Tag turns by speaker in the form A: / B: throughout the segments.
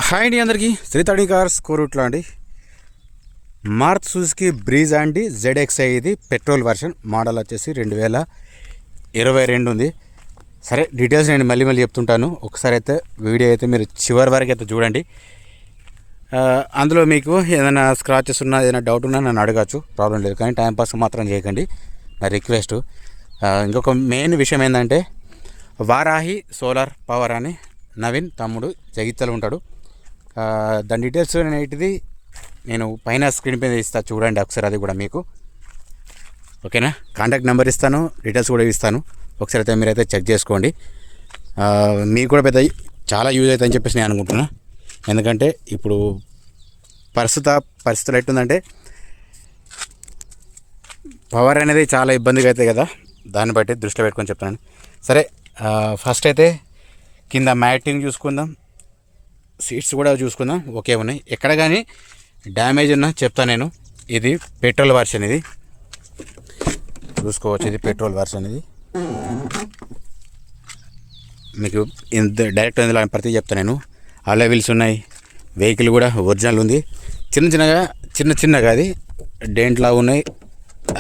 A: Hi అండి అందరికీ శ్రీతడి cars Korutla అండి. మారుతి సుజుకి బ్రీజ్ అండి ZXi ఇది పెట్రోల్ వర్షన్ మోడల్ వచ్చేసి 2022 ఉంది. సరే డీటెయిల్స్ నేను మళ్ళీ చెప్తుంటాను. ఒకసారి అయితే వీడియో అయితే మీరు చివరి వరకు అయితే చూడండి. అందులో మీకు ఏదైనా స్క్రాచెస్ ఉన్నా ఏదైనా డౌట్ ఉన్నా నన్ను అడగచ్చు, ప్రాబ్లం లేదు. కానీ టైంపాస్ మాత్రం చేయకండి, నా రిక్వెస్ట్. ఇంకొక మెయిన్ విషయం ఏంటంటే వారాహి సోలార్ పవర్ అని నవీన్ తమ్ముడు జగిత్యాల ఉంటాడు. దాని డీటెయిల్స్ అనేటిది నేను పైన స్క్రీన్ పైన ఇస్తాను, చూడండి ఒకసారి. అది కూడా మీకు ఓకేనా. కాంటాక్ట్ నెంబర్ ఇస్తాను, డీటెయిల్స్ కూడా ఇస్తాను. ఒకసారి అయితే మీరైతే చెక్ చేసుకోండి. మీకు కూడా పెద్ద చాలా యూజ్ అవుతుందని చెప్పేసి నేను అనుకుంటున్నా. ఎందుకంటే ఇప్పుడు పరిస్థితులు ఎట్టుందంటే పవర్ అనేది చాలా ఇబ్బందిగా అవుతాయి కదా, దాన్ని బట్టి దృష్టిలో పెట్టుకొని చెప్తాను. సరే ఫస్ట్ అయితే కింద మ్యాటింగ్ చూసుకుందాం, సీట్స్ కూడా చూసుకుందాం. ఓకే ఉన్నాయి. ఎక్కడ కానీ డ్యామేజ్ ఉన్నా చెప్తాను నేను. ఇది పెట్రోల్ వర్షన్, ఇది చూసుకోవచ్చు. ఇది పెట్రోల్ వర్షన్, ఇది మీకు డైరెక్ట్ ఇందులో ప్రతి చెప్తాను నేను. అలా వీల్స్ ఉన్నాయి, వెహికల్ కూడా ఒరిజినల్ ఉంది. చిన్నగా అది డెంట్లా ఉన్నాయి.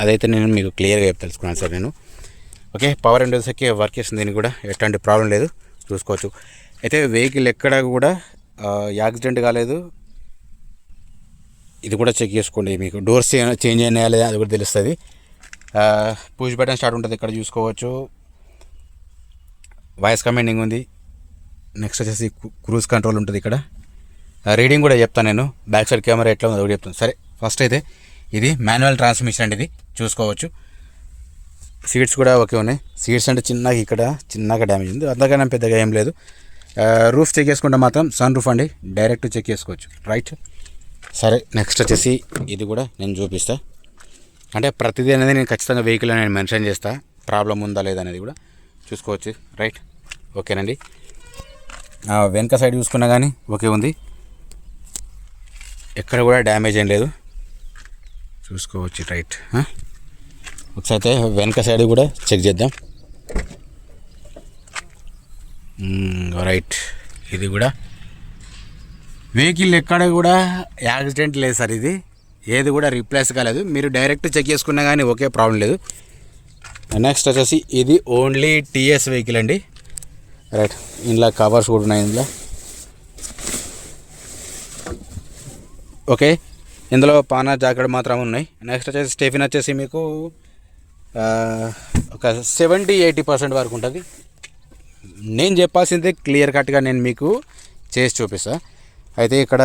A: అదైతే నేను మీకు క్లియర్గా తెలుసుకున్నాను సార్ నేను. ఓకే, పవర్ అండ్ డోర్స్కి వర్క్ చేస్తుంది, దీనికి కూడా ఎట్లాంటి ప్రాబ్లం లేదు, చూసుకోవచ్చు. అయితే వెహికల్ ఎక్కడ కూడా యాక్సిడెంట్ కాలేదు. ఇది కూడా చెక్ చేసుకోండి. మీకు డోర్స్ చేంజ్ అయినా లేదా అది కూడా తెలుస్తుంది. పుష్ బటన్ స్టార్ట్ ఉంటుంది, ఇక్కడ చూసుకోవచ్చు. వాయిస్ కమాండింగ్ ఉంది. నెక్స్ట్ వచ్చేసి క్రూజ్ కంట్రోల్ ఉంటుంది. ఇక్కడ రీడింగ్ కూడా చెప్తాను నేను. బ్యాక్ సైడ్ కెమెరా ఎట్లా ఉందో కూడా చెప్తాను. సరే ఫస్ట్ అయితే ఇది మాన్యువల్ ట్రాన్స్మిషన్ అండి, ఇది చూసుకోవచ్చు. సీట్స్ కూడా ఓకే ఉన్నాయి. సీట్స్ అంటే చిన్నగా డ్యామేజ్ ఉంది, అంతకన్నా పెద్దగా ఏం లేదు. రూఫ్ చెక్ చేసుకుంటే మాత్రం సన్ రూఫ్ అండి, డైరెక్ట్ చెక్ చేసుకోవచ్చు, రైట్. సరే నెక్స్ట్ వచ్చేసి ఇది కూడా నేను చూపిస్తా. అంటే ప్రతిదీ అనేది నేను ఖచ్చితంగా వెహికల్ నేను మెన్షన్ చేస్తా, ప్రాబ్లం ఉందా లేదా అనేది కూడా చూసుకోవచ్చు, రైట్. ఓకేనండి. వెనక సైడ్ చూసుకున్నా కానీ ఓకే ఉంది, ఎక్కడ కూడా డ్యామేజ్ ఏం లేదు, చూసుకోవచ్చు, రైట్. ఒకసారి అయితే వెనక సైడ్ కూడా చెక్ చేద్దాం, రైట్. ఇది కూడా వెహికల్ ఎక్కడ కూడా యాక్సిడెంట్ లేదు సార్, ఇది ఏది కూడా రీప్లేస్ కాలేదు. మీరు డైరెక్ట్ చెక్ చేసుకున్నా కానీ ఓకే, ప్రాబ్లం లేదు. నెక్స్ట్ వచ్చేసి ఇది ఓన్లీ టీఎస్ వెహికల్ అండి, రైట్. ఇందులో కవర్స్ కూడా ఉన్నాయి ఇందులో. ఓకే, ఇందులో పానా జాకెట్ మాత్రం ఉన్నాయి. నెక్స్ట్ వచ్చేసి స్టెఫిన్ వచ్చేసి మీకు ఒక 70-80% వరకు ఉంటుంది. నేను చెప్పాల్సిందే క్లియర్ కట్గా నేను మీకు చేసి చూపిస్తా. అయితే ఇక్కడ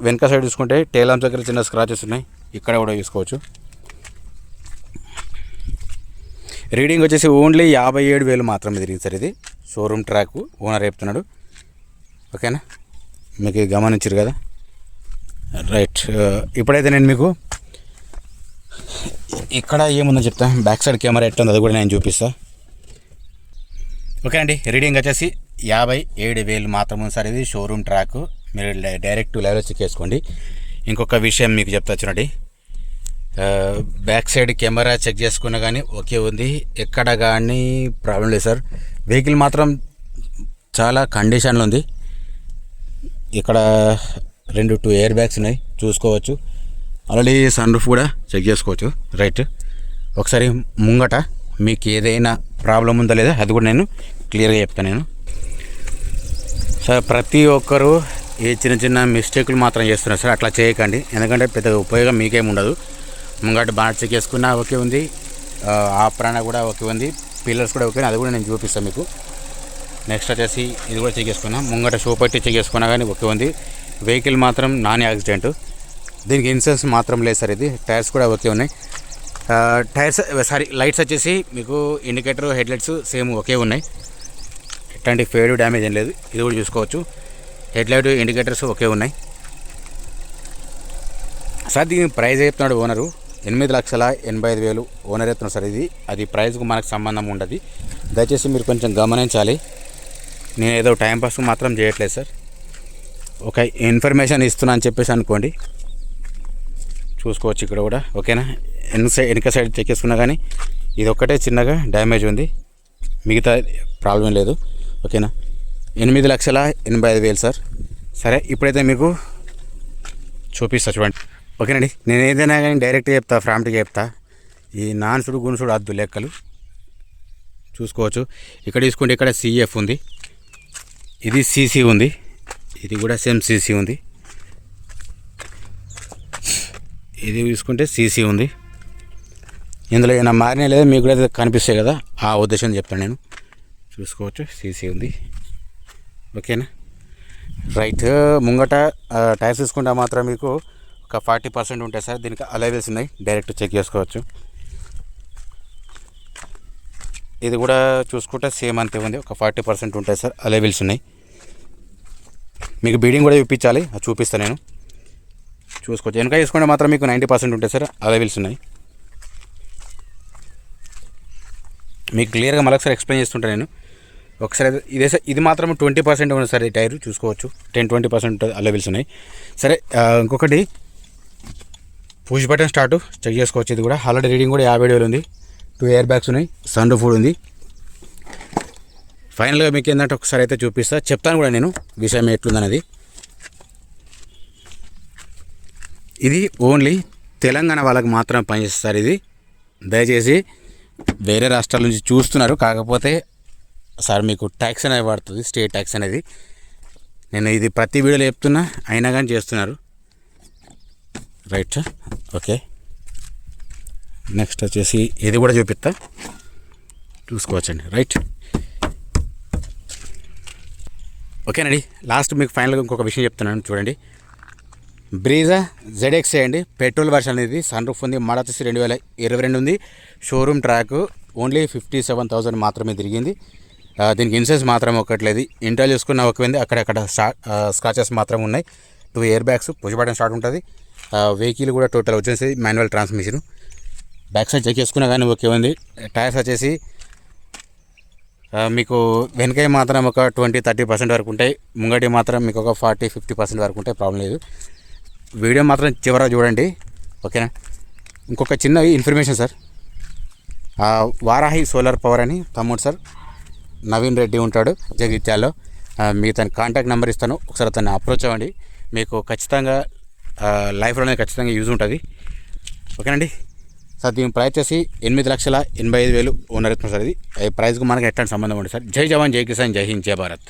A: వెనక సైడ్ చూసుకుంటే టైల్ ల్యాంప్స్ దగ్గర చిన్న స్క్రాచెస్ ఉన్నాయి, ఇక్కడ కూడా చూసుకోవచ్చు. రీడింగ్ వచ్చేసి ఓన్లీ 57,000 మాత్రమే తిరిగింది సార్. ఇది షోరూమ్ ట్రాక్, ఓనర్ చెప్తున్నాడు, ఓకేనా. మీకు గమనించారు కదా, రైట్. ఇప్పుడైతే నేను మీకు ఇక్కడ ఏముందో చెప్తా. బ్యాక్ సైడ్ కెమెరా ఎట్లా ఉందో అది కూడా నేను చూపిస్తా. ఓకే అండి, రీడింగ్ వచ్చేసి 57,000 మాత్రం ఉంది సార్. ఇది షోరూమ్ ట్రాక్, మీరు డైరెక్ట్ లైవ్లో చెక్ చేసుకోండి. ఇంకొక విషయం మీకు చెప్తా చూడండి. బ్యాక్ సైడ్ కెమెరా చెక్ చేసుకున్నా కానీ ఓకే ఉంది, ఎక్కడ కానీ ప్రాబ్లం లేదు సార్. వెహికల్ మాత్రం చాలా కండిషన్లో ఉంది. ఇక్కడ 2 ఎయిర్ బ్యాగ్స్ ఉన్నాయి, చూసుకోవచ్చు. ఆల్రెడీ సన్ రూఫ్ కూడా చెక్ చేసుకోవచ్చు, రైట్. ఒకసారి ముంగట మీకు ఏదైనా ప్రాబ్లం ఉందా లేదా అది కూడా నేను క్లియర్గా చెప్తాను నేను. సార్ ప్రతి ఒక్కరు ఏ చిన్న మిస్టేకులు మాత్రం చేస్తున్నారు సార్, అట్లా చేయకండి. ఎందుకంటే పెద్దగా ఉపయోగం మీకేమి ఉండదు. ముంగట బాగా చెక్ చేసుకున్నా ఓకే ఉంది, ఆ ప్రాణ కూడా ఓకే ఉంది, పిల్లర్స్ కూడా ఓకే, అది కూడా నేను చూపిస్తాను మీకు. నెక్స్ట్ వచ్చేసి ఇది కూడా చెక్ చేసుకున్నా, ముంగట షో పట్టి చెక్ చేసుకున్నా కానీ ఓకే ఉంది. వెహికల్ మాత్రం నాన్ యాక్సిడెంట్, దీనికి ఇన్సూరెన్స్ మాత్రం లేదు సార్. ఇది టైర్స్ కూడా ఓకే ఉన్నాయి. లైట్స్ వచ్చేసి మీకు ఇండికేటర్, హెడ్లైట్స్ సేమ్ ఓకే ఉన్నాయి, ఎట్లాంటి ఫేడ్ డ్యామేజ్ ఏం లేదు. ఇది కూడా చూసుకోవచ్చు. హెడ్లైట్, ఇండికేటర్స్ ఓకే ఉన్నాయి సార్. దీని ప్రైస్ చెప్తున్నాడు ఓనరు 8,85,000 ఓనర్ చెప్తున్నాడు సార్. ఇది అది ప్రైస్కు మనకు సంబంధం ఉండదు, దయచేసి మీరు కొంచెం గమనించాలి. నేను ఏదో టైంపాస్ మాత్రం చేయట్లేదు సార్, ఒక ఇన్ఫర్మేషన్ ఇస్తున్నా అని చెప్పేసి అనుకోండి. చూసుకోవచ్చు ఇక్కడ కూడా ఓకేనా. వెనక సైడ్ చెక్ చేసుకున్నా కానీ ఇది ఒక్కటే చిన్నగా డ్యామేజ్ ఉంది, మిగతా ప్రాబ్లం లేదు, ఓకేనా. 8,85,000 సార్. సరే ఇప్పుడైతే మీకు చూపిస్తా చూడండి. ఓకేనండి, నేను ఏదైనా కానీ డైరెక్ట్గా చెప్తా, ఫ్రాంక్గా చెప్తా. ఈ నాన్సుడు గున్సుడు అద్దు లెక్కలు చూసుకోవచ్చు. ఇక్కడ తీసుకుంటే ఇక్కడ సిఎఫ్ ఉంది, ఇది సిసి ఉంది, ఇది కూడా సేమ్ సిసి ఉంది, ఇది తీసుకుంటే సిసి ఉంది. ఇందులో ఏమైనా మారినా లేదా మీకు కూడా కనిపిస్తాయి కదా, ఆ ఉద్దేశం చెప్తాను నేను. చూసుకోవచ్చు సిసి ఉంది. ఓకేనా, రైట్. ముంగట టైర్స్ తీసుకుంటే మాత్రం మీకు ఒక 40% ఉంటాయి సార్. దీనికి అలైవెల్స్ ఉన్నాయి, డైరెక్ట్ చెక్ చేసుకోవచ్చు. ఇది కూడా చూసుకుంటే సేమ్ అంతే ఉంది, ఒక 40% ఉంటాయి సార్, అలైవెల్స్ ఉన్నాయి. మీకు బీడింగ్ కూడా చూపించాలి, అది చూపిస్తాను నేను. చూసుకోవచ్చు. వెనక తీసుకుంటే మాత్రం మీకు 90% ఉంటాయి సార్, అలైవెల్స్ ఉన్నాయి. మీకు క్లియర్గా మరొకసారి ఎక్స్ప్లెయిన్ చేస్తుంటాను నేను. ఒకసారి ఇది మాత్రం 20% ఉంది సార్. ఈ టైర్ చూసుకోవచ్చు, 10-20% అలైవెల్స్ ఉన్నాయి. సరే, ఇంకొకటి పుష్ బటన్ స్టార్ట్ చెక్ చేసుకోవచ్చు. ఇది కూడా ఆల్రెడీ రీడింగ్ కూడా 57,000 ఉంది. 2 ఎయిర్ బ్యాగ్స్ ఉన్నాయి, సన్ రూఫ్ ఉంది. ఫైనల్గా మీకు ఏంటంటే ఒకసారి అయితే చూపిస్తా, చెప్తాను కూడా నేను విషయం ఎట్లుందనేది. ఇది ఓన్లీ తెలంగాణ వాళ్ళకి మాత్రం పనిచేస్తారు. ఇది దయచేసి వేరే రాష్ట్రాల నుంచి చూస్తున్నారు, కాకపోతే సార్ మీకు ట్యాక్స్ అనేది పడుతుంది, స్టేట్ ట్యాక్స్ అనేది. నేను ఇది ప్రతి వీడియోలో చెప్తున్నా, అయినా కానీ చేస్తున్నారు. Right, okay. నెక్స్ట్ వచ్చేసి ఇది కూడా చూపిస్తా, చూసుకోవచ్చండి. రైట్, ఓకేనండి. లాస్ట్ మీకు ఫైనల్గా ఇంకొక విషయం చెప్తున్నాను చూడండి. బ్రీజా ZX అండి, పెట్రోల్ వర్షన్ అనేది, సన్ రూఫ్ ఉంది, మోడల్ వచ్చేసి 2022 ఉంది. షోరూమ్ ట్రాక్, ఓన్లీ 57,000 మాత్రమే తిరిగింది. దీనికి ఇన్సూరెన్స్ మాత్రం ఒకట్లేదు. ఇంటర్ చూసుకున్న ఒకవేంది, అక్కడక్కడ స్క్రాచెస్ మాత్రం ఉన్నాయి. 2 air bags, push button start ఉంటుంది. వెహికల్ కూడా టోటల్ వచ్చేసి manual transmission. Back side check చేసుకున్నా కానీ ఓకే ఉంది. టైర్స్ వచ్చేసి మీకు వెనకాయ మాత్రం ఒక 20-30% వరకు ఉంటాయి, ముంగటి మాత్రం మీకు ఒక 40-50% వరకు ఉంటాయి, ప్రాబ్లం లేదు. వీడియో మాత్రం చివర చూడండి, ఓకేనా. ఇంకొక చిన్న information sir, Varahi solar power అని తమ్ముడు సార్ నవీన్ రెడ్డి ఉంటాడు జగిత్యాల్లో. మీకు తన కాంటాక్ట్ నెంబర్ ఇస్తాను, ఒకసారి తను అప్రోచ్ అవ్వండి. మీకు ఖచ్చితంగా లైఫ్లోనే ఖచ్చితంగా యూజ్ ఉంటుంది, ఓకేనండి. సార్ దీని ప్రైస్ వచ్చేసి 8,85,000 ఓనర్ అవుతుంది సార్. ఇది ప్రైస్కి మనకి ఎట్లాంటి సంబంధం ఉంటుంది సార్. జై జవాన్, జై కిసాన్, జై హింద్, జై భారత్.